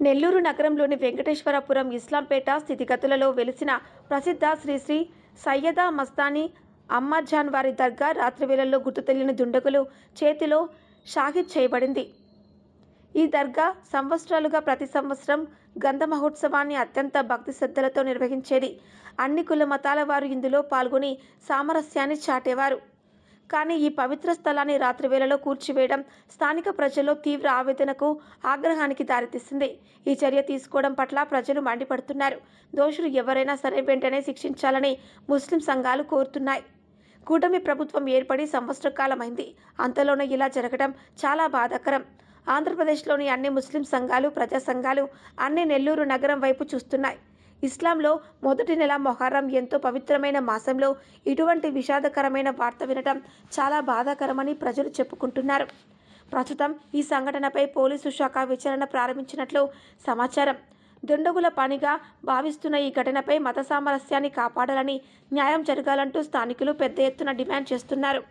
నెల్లూరు నగరంలోని వెంకటేశ్వరపురం ఇస్లాంపేట స్థితిగతులలో వెలిసిన ప్రసిద్ధ శ్రీ శ్రీ సయ్యదా మస్తానీ అమ్మాజాన్ వారి దర్గా రాత్రి వేళల్లో గుర్తు తెలియని దుండగులు చేతిలో షాహిద్ చేయబడింది. ఈ దర్గా సంవత్సరాలుగా ప్రతి సంవత్సరం గంధ మహోత్సవాన్ని అత్యంత భక్తి శ్రద్ధలతో నిర్వహించేది. అన్ని కుల మతాల వారు ఇందులో పాల్గొని సామరస్యాన్ని చాటేవారు. కానీ ఈ పవిత్ర స్థలాన్ని రాత్రి వేళలో కూల్చివేయడం స్థానిక ప్రజల్లో తీవ్ర ఆవేదనకు, ఆగ్రహానికి దారితీసింది. ఈ చర్య తీసుకోవడం పట్ల ప్రజలు మండిపడుతున్నారు. దోషులు ఎవరైనా సరే వెంటనే శిక్షించాలని ముస్లిం సంఘాలు కోరుతున్నాయి. కూటమి ప్రభుత్వం ఏర్పడి సంవత్సర కాలమైంది. అంతలోనే ఇలా జరగడం చాలా బాధాకరం. ఆంధ్రప్రదేశ్లోని అన్ని ముస్లిం సంఘాలు, ప్రజా సంఘాలు అన్ని నెల్లూరు నగరం వైపు చూస్తున్నాయి. ఇస్లాంలో మొదటి నెల మొహర్రం ఎంతో పవిత్రమైన మాసంలో ఇటువంటి విషాదకరమైన వార్త వినటం చాలా బాధాకరమని ప్రజలు చెప్పుకుంటున్నారు. ప్రస్తుతం ఈ సంఘటనపై పోలీసు శాఖ విచారణ ప్రారంభించినట్లు సమాచారం. దుండగుల పనిగా భావిస్తున్న ఈ ఘటనపై మత సామరస్యాన్ని కాపాడాలని, న్యాయం జరగాలంటూ స్థానికులు పెద్ద ఎత్తున డిమాండ్ చేస్తున్నారు.